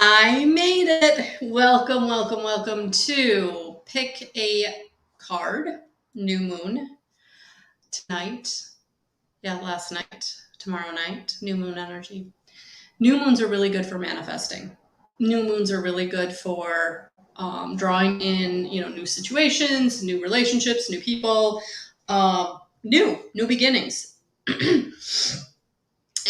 I made it. Welcome, welcome, welcome to Pick a Card, New Moon, tonight. Yeah, last night, tomorrow night, new moon energy. New moons are really good for manifesting. New moons are really good for drawing in, new situations, new relationships, new people, new beginnings.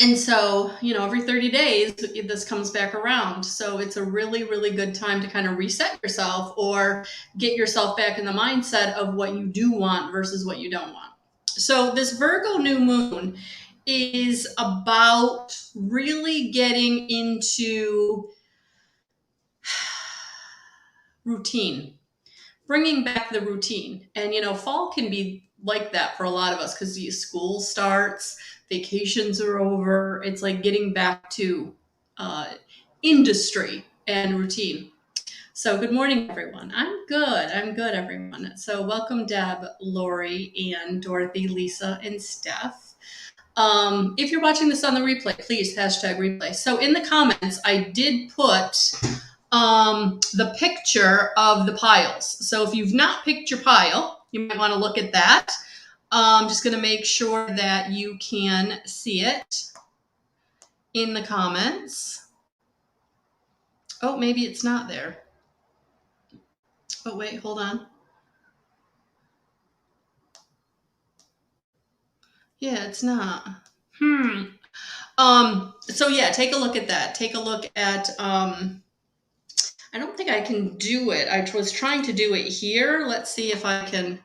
And so, every 30 days, this comes back around. So it's a really, really good time to kind of reset yourself or get yourself back in the mindset of what you do want versus what you don't want. So this Virgo new moon is about really getting into routine, bringing back the routine. And, fall can be like that for a lot of us because school starts, vacations are over. It's like getting back to uh, industry and routine. So, good morning, everyone. I'm good, everyone. So, welcome, Deb, Lori, and Dorothy, Lisa, and Steph. If you're watching this on the replay, please hashtag replay. So, in the comments, I did put the picture of the piles. So if you've not picked your pile, you might want to look at that. I'm just going to make sure that you can see it in the comments. Oh, maybe it's not there. Oh, wait, hold on. Yeah, it's not. So yeah, take a look at that. Take a look at, I don't think I can do it. I was trying to do it here. Let's see if I can.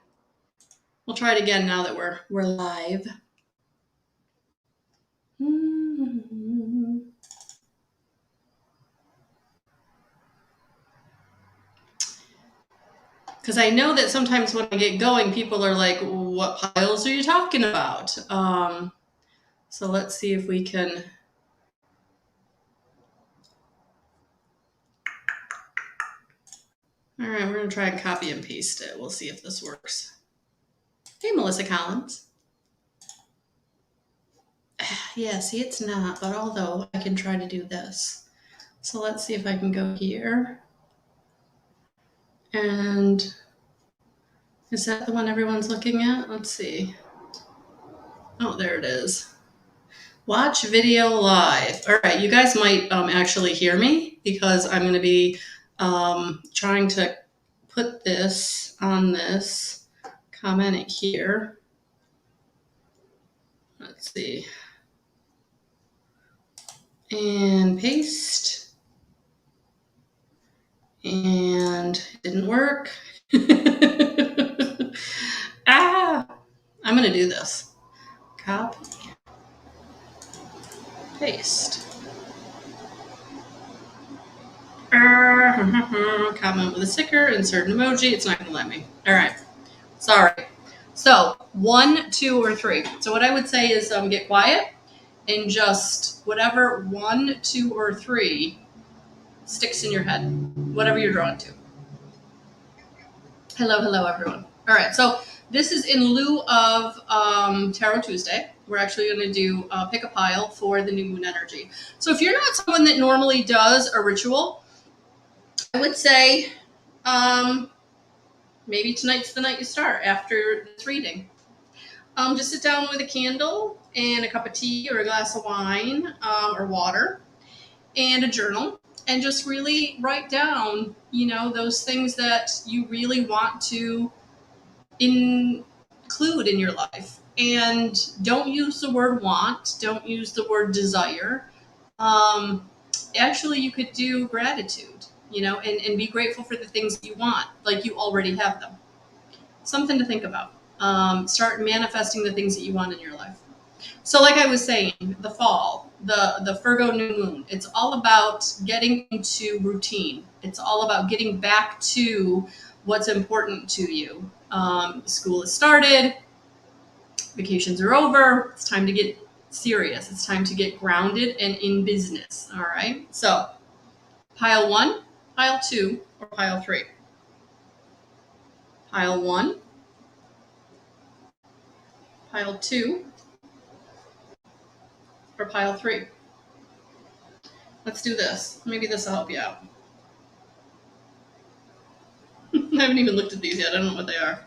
We'll try it again now that we're live. Because I know that sometimes when I get going, people are like, what piles are you talking about? So let's see if we can. All right, we're going to try and copy and paste it. We'll see if this works. Hey, Melissa Collins. Yeah, see, it's not, but although I can try to do this. So let's see if I can go here. And is that the one everyone's looking at? Let's see. Oh, there it is. Watch video live. All right, you guys might actually hear me because I'm going to be trying to put this on this, comment it here. Let's see. And paste. And it didn't work. I'm going to do this. Copy. Paste. Comment with a sticker, insert an emoji. It's not going to let me. All right. Sorry. So 1, 2, or 3. So what I would say is get quiet and just whatever 1, 2, or 3 sticks in your head, whatever you're drawn to. Hello, everyone. All right. So this is in lieu of Tarot Tuesday. We're actually going to do pick a pile for the new moon energy. So if you're not someone that normally does a ritual, I would say maybe tonight's the night you start after this reading. Just sit down with a candle and a cup of tea or a glass of wine or water and a journal and just really write down, those things that you really want to include in your life. And don't use the word want, don't use the word desire. Actually, you could do gratitude, and be grateful for the things you want, like you already have them. Something to think about. Start manifesting the things that you want in your life. So like I was saying, the fall, the Virgo new moon, it's all about getting into routine. It's all about getting back to what's important to you. School has started, vacations are over, it's time to get serious. It's time to get grounded and in business, all right? So pile 1, pile 2, or pile 3? Pile 1, pile 2, or pile 3? Let's do this. Maybe this will help you out. I haven't even looked at these yet. I don't know what they are.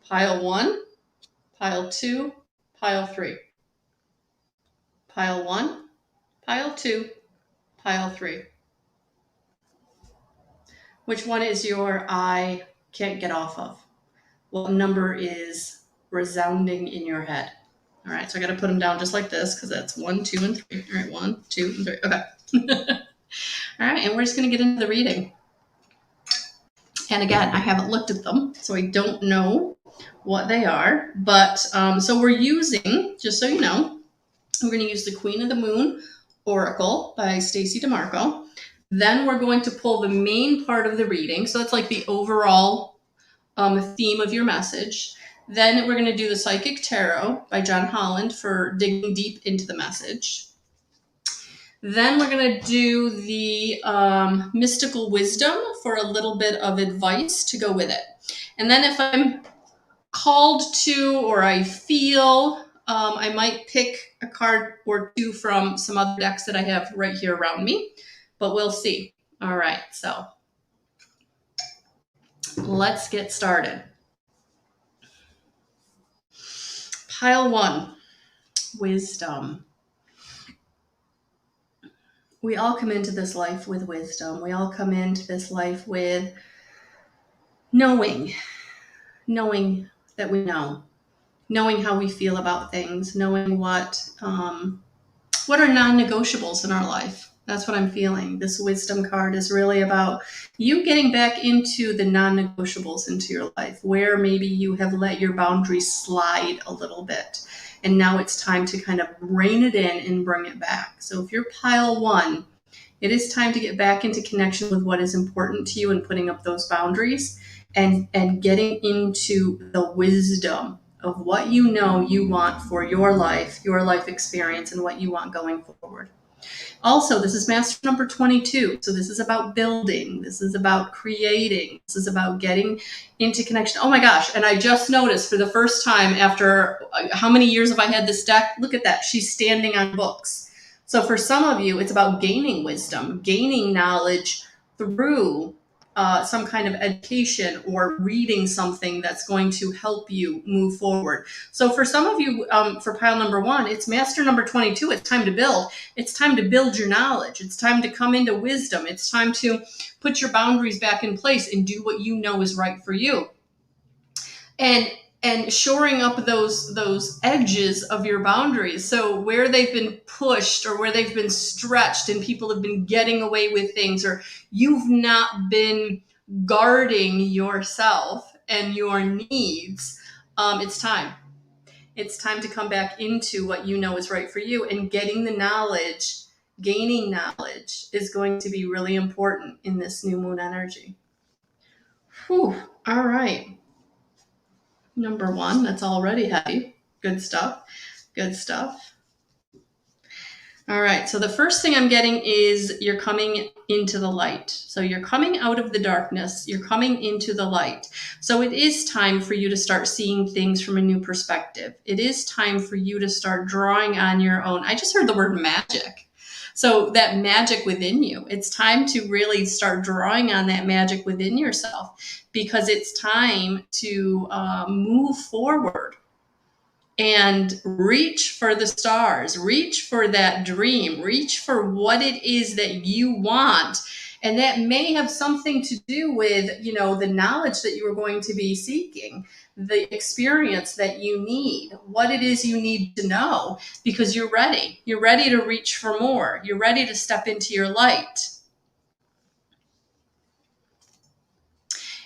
Pile 1, pile 2, pile 3. Pile 1, pile 2, pile 3. Which one is your I can't get off of? What number is resounding in your head? All right, so I got to put them down just like this because that's 1, 2, and 3. All right, 1, 2, and 3. Okay. All right, and we're just going to get into the reading. And again, I haven't looked at them, so I don't know what they are. But so we're using, just so you know, we're going to use the Queen of the Moon Oracle by Stacey DeMarco. Then we're going to pull the main part of the reading. So that's like the overall theme of your message. Then we're going to do the Psychic Tarot by John Holland for digging deep into the message. Then we're going to do the Mystical Wisdom for a little bit of advice to go with it. And then if I'm called to or I feel, I might pick a card or two from some other decks that I have right here around me, but we'll see. All right, so let's get started. Pile 1, wisdom. We all come into this life with wisdom. We all come into this life with knowing that we know, knowing how we feel about things, knowing what are non-negotiables in our life. That's what I'm feeling. This wisdom card is really about you getting back into the non-negotiables into your life, where maybe you have let your boundaries slide a little bit. And now it's time to kind of rein it in and bring it back. So if you're pile 1, it is time to get back into connection with what is important to you and putting up those boundaries and getting into the wisdom of what you know you want for your life experience, and what you want going forward. Also, this is master number 22. So this is about building. This is about creating. This is about getting into connection. Oh my gosh. And I just noticed for the first time after how many years have I had this deck? Look at that. She's standing on books. So for some of you, it's about gaining wisdom, gaining knowledge through some kind of education or reading something that's going to help you move forward. So for some of you, for pile number 1, it's master number 22. It's time to build. It's time to build your knowledge. It's time to come into wisdom. It's time to put your boundaries back in place and do what you know is right for you. And shoring up those edges of your boundaries. So where they've been pushed or where they've been stretched and people have been getting away with things, or you've not been guarding yourself and your needs, it's time. It's time to come back into what you know is right for you, and getting the knowledge, gaining knowledge is going to be really important in this new moon energy. Whew. All right. Number 1, that's already heavy. Good stuff. Good stuff. All right, so the first thing I'm getting is you're coming into the light. So you're coming out of the darkness. You're coming into the light. So it is time for you to start seeing things from a new perspective. It is time for you to start drawing on your own. I just heard the word magic. So that magic within you, it's time to really start drawing on that magic within yourself, because it's time to move forward and reach for the stars, reach for that dream, reach for what it is that you want. And that may have something to do with, the knowledge that you are going to be seeking, the experience that you need, what it is you need to know, because you're ready. You're ready to reach for more. You're ready to step into your light.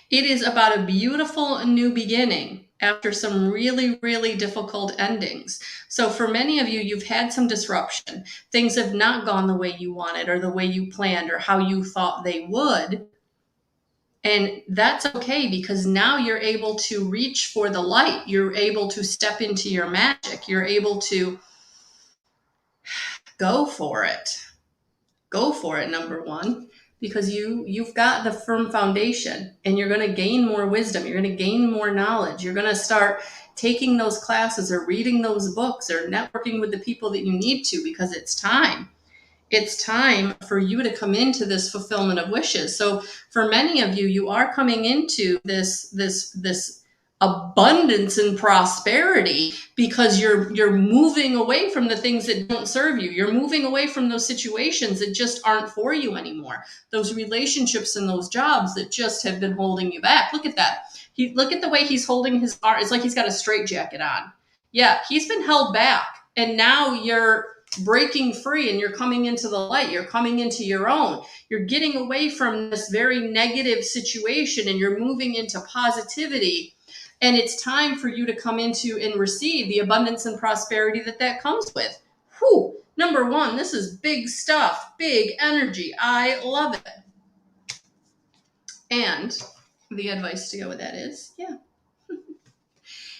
It is about a beautiful new beginning after some really, really difficult endings. So for many of you, you've had some disruption. Things have not gone the way you wanted or the way you planned or how you thought they would. And that's okay, because now you're able to reach for the light. You're able to step into your magic. You're able to go for it. Go for it, number 1. Because you've got the firm foundation, and you're going to gain more wisdom. You're going to gain more knowledge. You're going to start taking those classes or reading those books or networking with the people that you need to, because it's time. It's time for you to come into this fulfillment of wishes. So for many of you, you are coming into this abundance and prosperity because you're moving away from the things that don't serve you. You're moving away from those situations that just aren't for you anymore. Those relationships and those jobs that just have been holding you back. Look at that. Look at the way he's holding his arm. It's like he's got a straitjacket on. Yeah, he's been held back, and now you're breaking free and you're coming into the light. You're coming into your own. You're getting away from this very negative situation and you're moving into positivity. And it's time for you to come into and receive the abundance and prosperity that comes with. Whew. Number one, this is big stuff, big energy. I love it. And the advice to go with that is, yeah,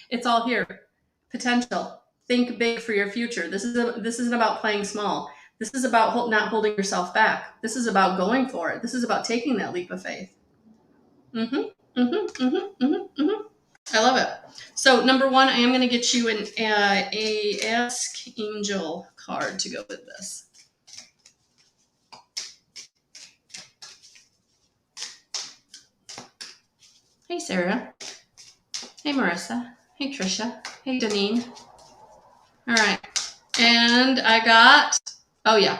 it's all here. Potential. Think big for your future. This isn't about playing small. This is about not holding yourself back. This is about going for it. This is about taking that leap of faith. I love it. So number one, I am going to get you a Ask Angel card to go with this. Hey, Sarah. Hey, Marissa. Hey, Trisha. Hey, Deneen. All right. And I got, oh yeah,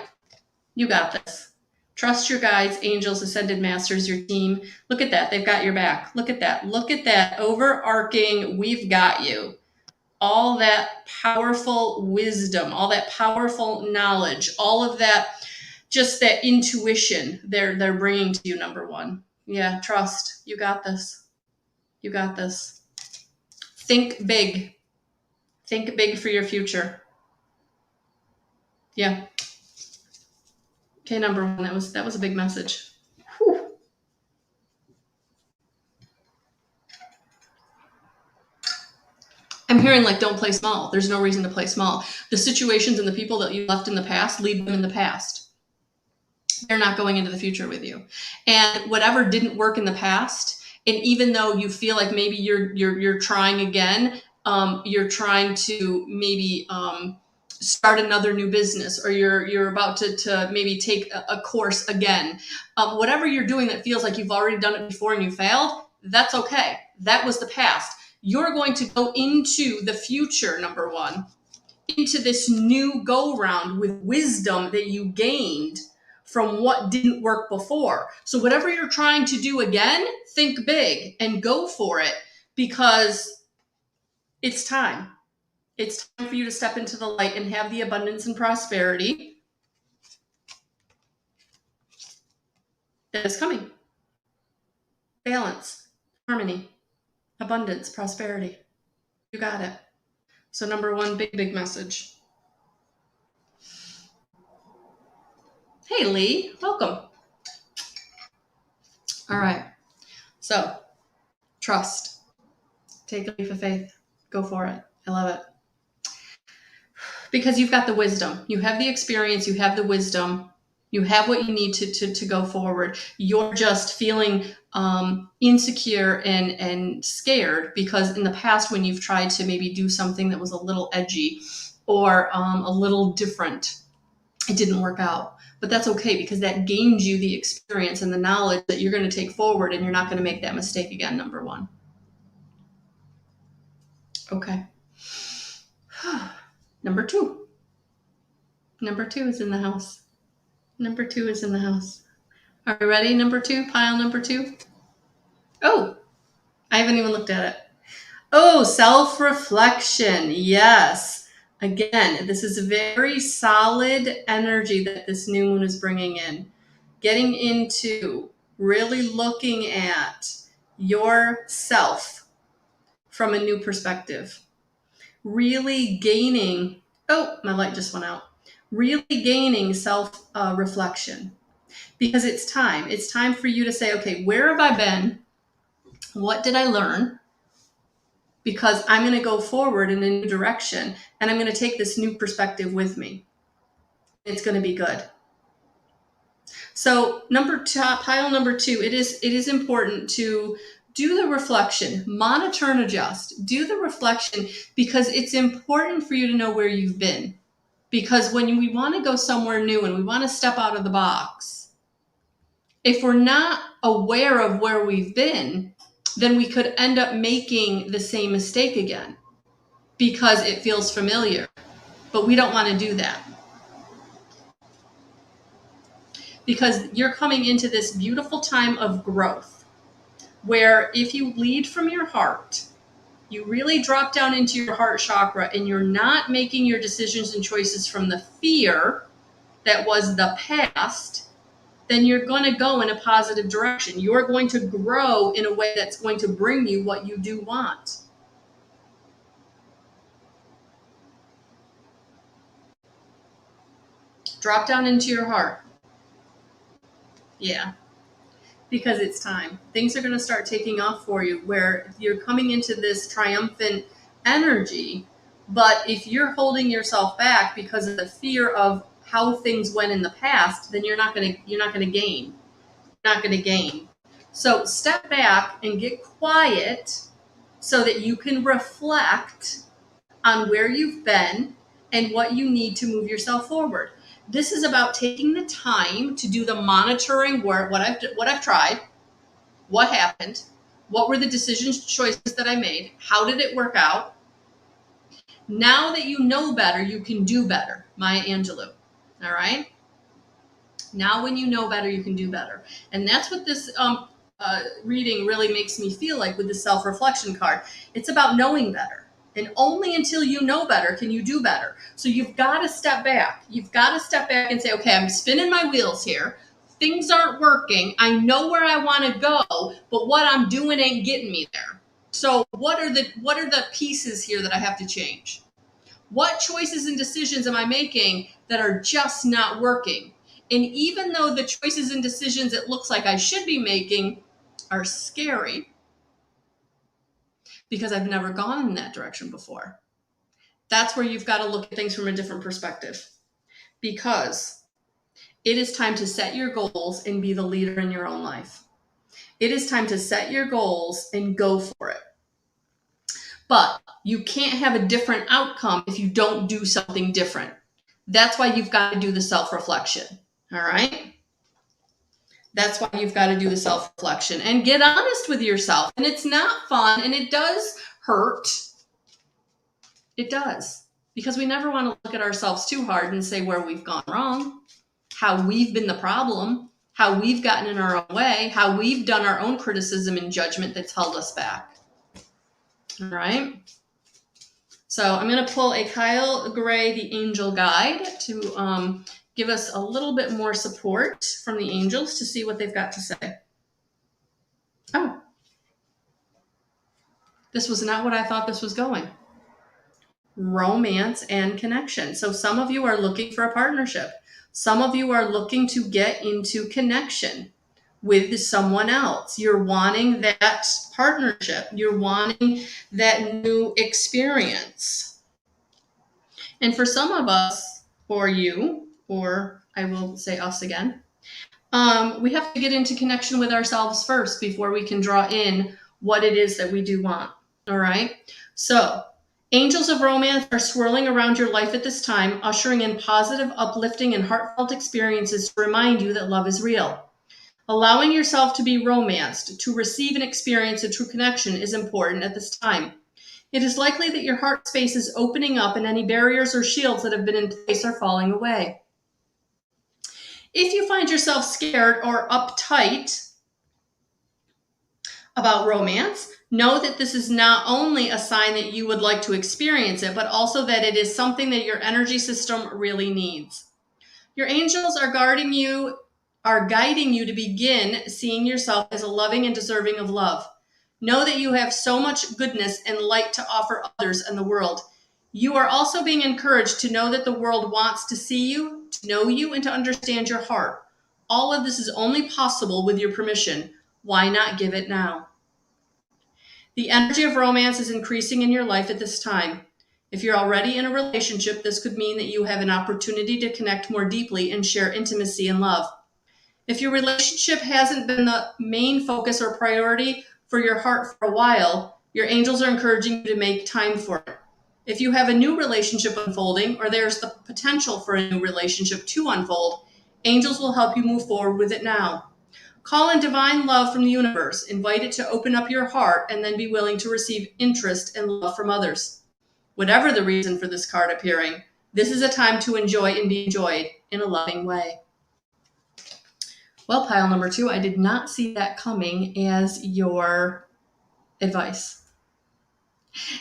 you got this. Trust your guides, angels, ascended masters, your team. Look at that. They've got your back. Look at that. Look at that overarching, we've got you. All that powerful wisdom, all that powerful knowledge, all of that, just that intuition they're bringing to you, number one. Yeah, trust. You got this. You got this. Think big. Think big for your future. Yeah. Okay, number one, that was a big message. Whew. I'm hearing like, don't play small. There's no reason to play small. The situations and the people that you left in the past, leave them in the past. They're not going into the future with you. And whatever didn't work in the past, and even though you feel like maybe you're trying again, you're trying to maybe start another new business, or you're about to maybe take a course again. Whatever you're doing that feels like you've already done it before and you failed, that's okay. That was the past. You're going to go into the future, number one, into this new go round with wisdom that you gained from what didn't work before. So whatever you're trying to do again, think big and go for it, because it's time. It's time for you to step into the light and have the abundance and prosperity that is coming. Balance, harmony, abundance, prosperity. You got it. So number one, big message. Hey, Lee, welcome. All right. So trust. Take a leap of faith. Go for it. I love it. Because you've got the wisdom. You have the experience. You have the wisdom. You have what you need to go forward. You're just feeling insecure and scared because in the past, when you've tried to maybe do something that was a little edgy or a little different, it didn't work out. But that's okay, because that gains you the experience and the knowledge that you're going to take forward, and you're not going to make that mistake again, number one. Okay. Number two. Number two is in the house. Number two is in the house. Are you ready? Number two, pile number two. Oh, I haven't even looked at it. Oh, self-reflection. Yes. Again, this is a very solid energy that this new moon is bringing in. Getting into really looking at yourself from a new perspective. Really gaining, oh, my light just went out. Really gaining self-reflection. Because it's time. It's time for you to say, okay, where have I been? What did I learn? Because I'm going to go forward in a new direction, and I'm going to take this new perspective with me. It's going to be good. So pile number two, it is important to do the reflection, monitor and adjust. Do the reflection because it's important for you to know where you've been. Because when we want to go somewhere new and we want to step out of the box, if we're not aware of where we've been, then we could end up making the same mistake again because it feels familiar. But we don't want to do that. Because you're coming into this beautiful time of growth where if you lead from your heart, you really drop down into your heart chakra and you're not making your decisions and choices from the fear that was the past, then you're going to go in a positive direction. You're going to grow in a way that's going to bring you what you do want. Drop down into your heart. Yeah. Because it's time. Things are going to start taking off for you where you're coming into this triumphant energy. But if you're holding yourself back because of the fear of how things went in the past, then you're not going to gain. You're not going to gain. So step back and get quiet so that you can reflect on where you've been and what you need to move yourself forward. This is about taking the time to do the monitoring where what I've tried, what happened, what were the decisions, choices that I made, how did it work out. Now that you know better, you can do better. Maya Angelou. All right? Now when you know better, you can do better. And that's what this reading really makes me feel like with the self-reflection card. It's about knowing better. And only until you know better can you do better. So you've got to step back. You've got to step back and say, okay, I'm spinning my wheels here. Things aren't working. I know where I want to go, but what I'm doing ain't getting me there. So what are the pieces here that I have to change? What choices and decisions am I making that are just not working? And even though the choices and decisions it looks like I should be making are scary, because I've never gone in that direction before. That's where you've got to look at things from a different perspective. Because it is time to set your goals and be the leader in your own life. It is time to set your goals and go for it. But you can't have a different outcome if you don't do something different. That's why you've got to do the self-reflection. All right? That's why you've got to do the self-reflection and get honest with yourself. And it's not fun and it does hurt. It does. Because we never want to look at ourselves too hard and say where we've gone wrong, how we've been the problem, how we've gotten in our own way, how we've done our own criticism and judgment that's held us back. All right? So I'm going to pull a Kyle Gray, the Angel Guide, to give us a little bit more support from the angels to see what they've got to say. Oh, this was not what I thought this was going. Romance and connection. So some of you are looking for a partnership. Some of you are looking to get into connection with someone else. You're wanting that partnership. You're wanting that new experience. And for some of us, or you, or I will say us again, we have to get into connection with ourselves first before we can draw in what it is that we do want. All right? So, angels of romance are swirling around your life at this time, ushering in positive, uplifting, and heartfelt experiences to remind you that love is real. Allowing yourself to be romanced, to receive and experience a true connection is important at this time. It is likely that your heart space is opening up and any barriers or shields that have been in place are falling away. If you find yourself scared or uptight about romance, know that this is not only a sign that you would like to experience it, but also that it is something that your energy system really needs. Your angels are guiding you to begin seeing yourself as a loving and deserving of love. Know that you have so much goodness and light to offer others and the world. You are also being encouraged to know that the world wants to see you, to know you, and to understand your heart. All of this is only possible with your permission. Why not give it now? The energy of romance is increasing in your life at this time. If you're already in a relationship, this could mean that you have an opportunity to connect more deeply and share intimacy and love. If your relationship hasn't been the main focus or priority for your heart for a while, your angels are encouraging you to make time for it. If you have a new relationship unfolding, or there's the potential for a new relationship to unfold, angels will help you move forward with it now. Call in divine love from the universe. Invite it to open up your heart and then be willing to receive interest and love from others. Whatever the reason for this card appearing, this is a time to enjoy and be enjoyed in a loving way. Well, pile number 2, I did not see that coming as your advice.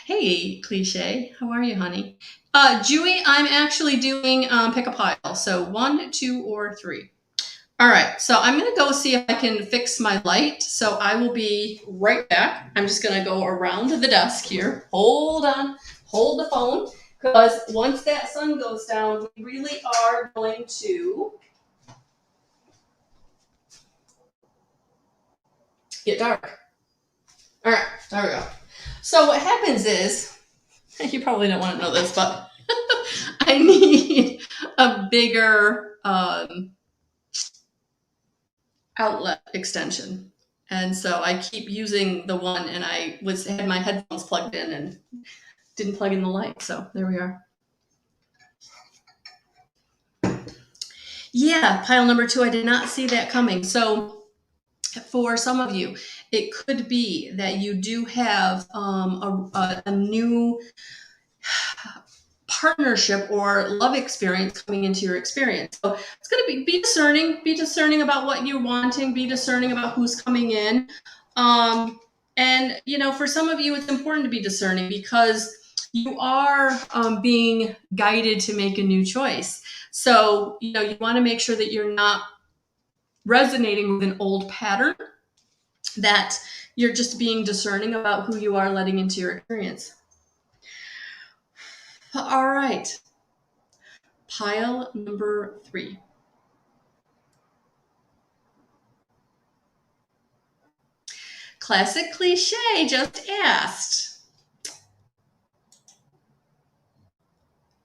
Hey, Cliche, how are you, honey? Dewey, I'm actually doing pick a pile. So 1, 2, or 3. All right, so I'm going to go see if I can fix my light. So I will be right back. I'm just going to go around the desk here. Hold on, hold the phone, because once that sun goes down, we really are going to get dark. All right, there we go. So what happens is, you probably don't want to know this, but I need a bigger outlet extension. And so I keep using the one, and I had my headphones plugged in and didn't plug in the light. So there we are. Yeah, pile number 2, I did not see that coming. So for some of you, it could be that you do have a new partnership or love experience coming into your experience. So it's going to be discerning about what you're wanting, be discerning about who's coming in. And, for some of you, it's important to be discerning because you are being guided to make a new choice. So, you want to make sure that you're not resonating with an old pattern, that you're just being discerning about who you are letting into your experience. All right. Pile number 3. Classic Cliche just asked,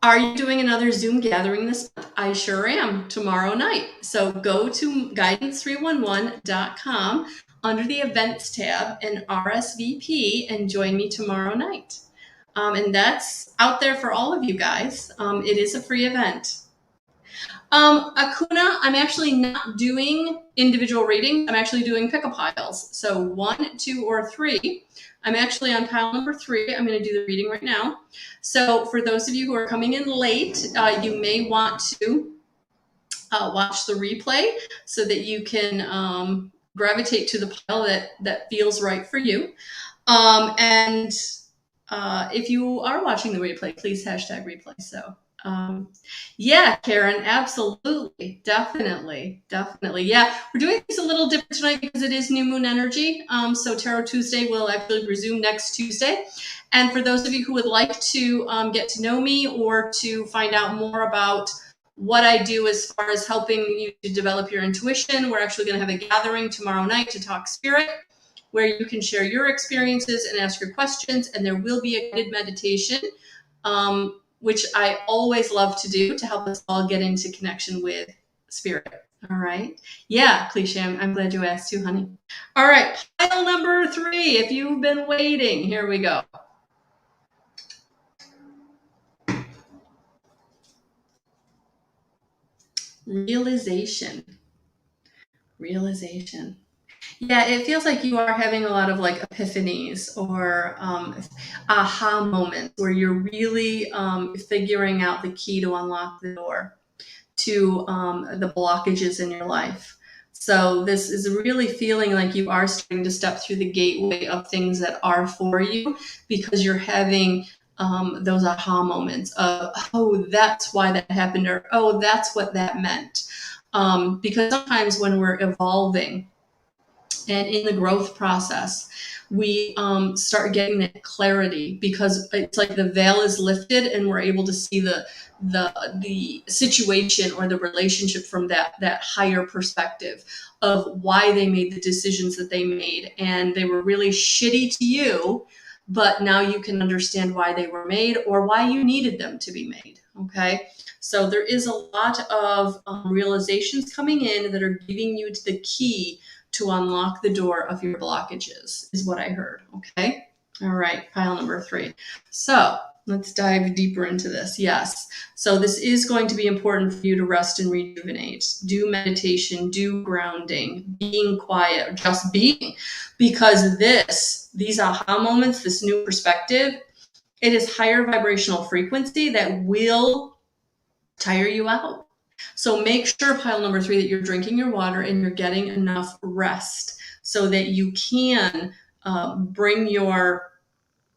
are you doing another Zoom gathering this month? I sure am, tomorrow night. So go to guidance311.com under the events tab and RSVP and join me tomorrow night. And that's out there for all of you guys. It is a free event. Akuna, I'm actually not doing individual readings. I'm actually doing pick a piles. So 1, 2, or 3. I'm actually on pile number 3. I'm going to do the reading right now. So for those of you who are coming in late, you may want to watch the replay so that you can gravitate to the pile that feels right for you. And if you are watching the replay, please hashtag replay. So yeah, Karen, absolutely. Definitely. Yeah, we're doing things a little different tonight because it is new moon energy. So Tarot Tuesday will actually resume next Tuesday. And for those of you who would like to get to know me or to find out more about what I do as far as helping you to develop your intuition, we're actually going to have a gathering tomorrow night to talk spirit, where you can share your experiences and ask your questions. And there will be a guided meditation, which I always love to do to help us all get into connection with spirit. All right. Yeah, Cliche, I'm glad you asked too, honey. All right, pile number 3. If you've been waiting, here we go. Realization. Yeah, it feels like you are having a lot of like epiphanies or aha moments where you're really figuring out the key to unlock the door to the blockages in your life. So this is really feeling like you are starting to step through the gateway of things that are for you because you're having those aha moments of, oh, that's why that happened, or oh, that's what that meant. Because sometimes when we're evolving and in the growth process, we start getting that clarity because it's like the veil is lifted and we're able to see the situation or the relationship from that higher perspective of why they made the decisions that they made. And they were really shitty to you, but now you can understand why they were made or why you needed them to be made. Okay. So there is a lot of realizations coming in that are giving you the key to unlock the door of your blockages, is what I heard. Okay. All right. Pile number 3. So Let's dive deeper into this. Yes. So this is going to be important for you to rest and rejuvenate. Do meditation, do grounding, being quiet, just being. Because these aha moments, this new perspective, it is higher vibrational frequency that will tire you out. So make sure, pile number 3, that you're drinking your water and you're getting enough rest so that you can bring your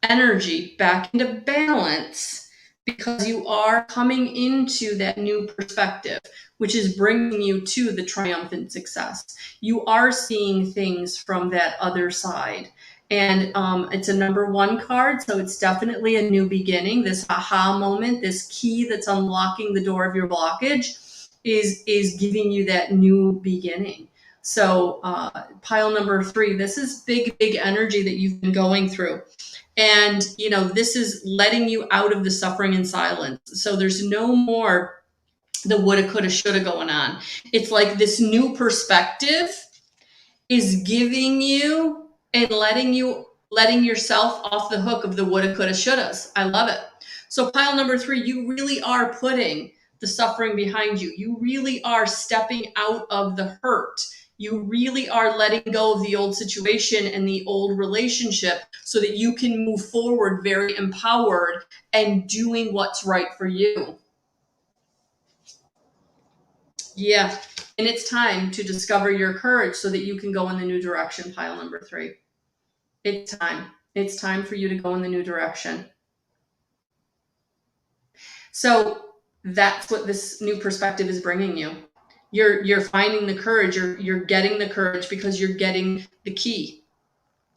energy back into balance, because you are coming into that new perspective, which is bringing you to the triumphant success. You are seeing things from that other side. And it's a number 1 card, so it's definitely a new beginning. This aha moment, this key that's unlocking the door of your blockage is giving you that new beginning. So pile number 3, this is big energy that you've been going through. And, this is letting you out of the suffering and silence. So there's no more the woulda, coulda, shoulda going on. It's like this new perspective is giving you and letting yourself off the hook of the woulda, coulda, shouldas. I love it. So pile number 3, you really are putting the suffering behind you. You really are stepping out of the hurt. You really are letting go of the old situation and the old relationship so that you can move forward very empowered and doing what's right for you. Yeah. And it's time to discover your courage so that you can go in the new direction, pile number 3. It's time. It's time for you to go in the new direction. So that's what this new perspective is bringing you. You're finding the courage. You're getting the courage because you're getting the key.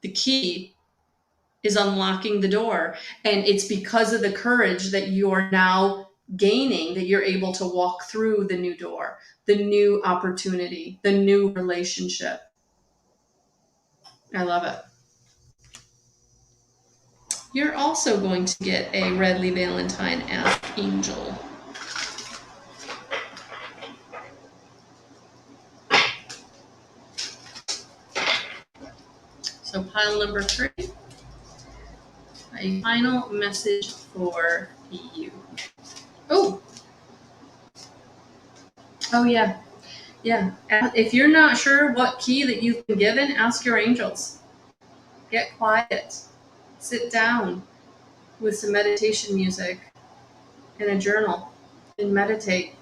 The key is unlocking the door. And it's because of the courage that you are now gaining that you're able to walk through the new door, the new opportunity, the new relationship. I love it. You're also going to get a Redley Valentine Ask Angel. So pile number 3, a final message for you. Oh yeah. If you're not sure what key that you've been given, ask your angels. Get quiet. Sit down with some meditation music and a journal and meditate.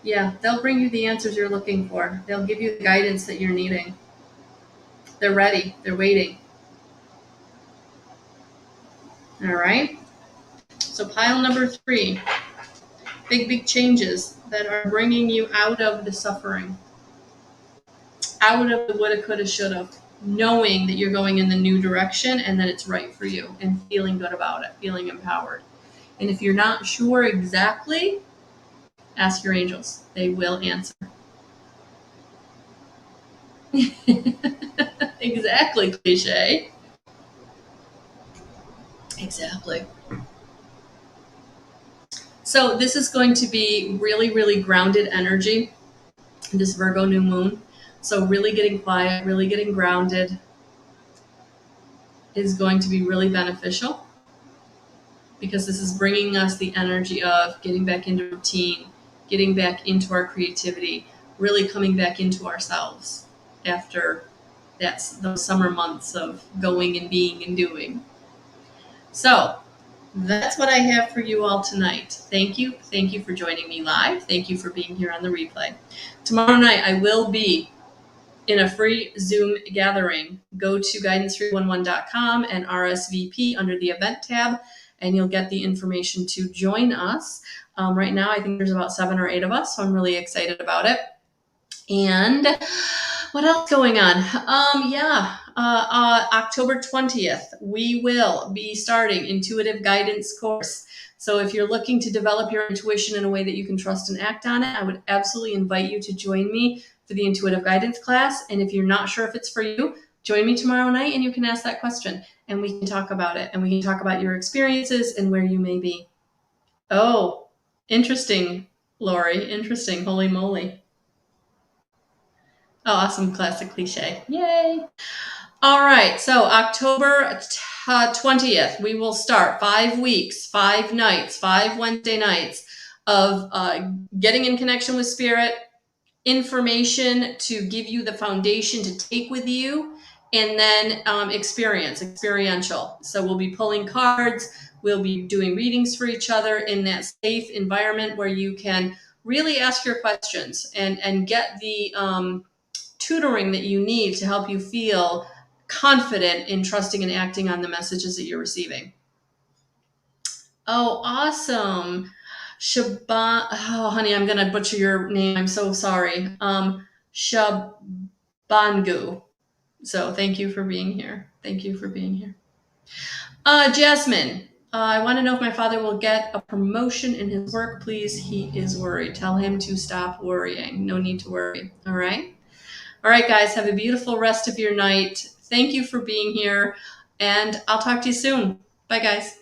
Yeah, they'll bring you the answers you're looking for. They'll give you the guidance that you're needing. They're ready. They're waiting. All right. So pile number 3, big changes that are bringing you out of the suffering, out of the woulda, coulda, shoulda, knowing that you're going in the new direction and that it's right for you and feeling good about it, feeling empowered. And if you're not sure exactly, ask your angels. They will answer. Exactly, cliche. Exactly. So this is going to be really grounded energy, this Virgo new moon. So really getting quiet, really getting grounded is going to be really beneficial, because this is bringing us the energy of getting back into routine, getting back into our creativity, really coming back into ourselves after those summer months of going and being and doing. So that's what I have for you all tonight. Thank you. Thank you for joining me live. Thank you for being here on the replay. Tomorrow night, I will be in a free Zoom gathering. Go to guidance311.com and RSVP under the event tab, and you'll get the information to join us. Right now, I think there's about 7 or 8 of us, so I'm really excited about it. And what else going on? October 20th, we will be starting Intuitive Guidance course. So if you're looking to develop your intuition in a way that you can trust and act on it, I would absolutely invite you to join me for the Intuitive Guidance class. And if you're not sure if it's for you, join me tomorrow night and you can ask that question and we can talk about it. And we can talk about your experiences and where you may be. Oh, interesting, Lori. Interesting. Holy moly. Oh, awesome. Classic cliche. Yay. All right. So October 20th, we will start 5 weeks, 5 nights, 5 Wednesday nights of getting in connection with spirit, information to give you the foundation to take with you, and then experiential. So we'll be pulling cards, we'll be doing readings for each other in that safe environment where you can really ask your questions and get the tutoring that you need to help you feel confident in trusting and acting on the messages that you're receiving. Oh, awesome. Shaban, oh, honey, I'm going to butcher your name. I'm so sorry. Shabangu. So thank you for being here. Thank you for being here. Jasmine, I want to know if my father will get a promotion in his work, please. He is worried. Tell him to stop worrying. No need to worry. All right. All right, guys, have a beautiful rest of your night. Thank you for being here, and I'll talk to you soon. Bye, guys.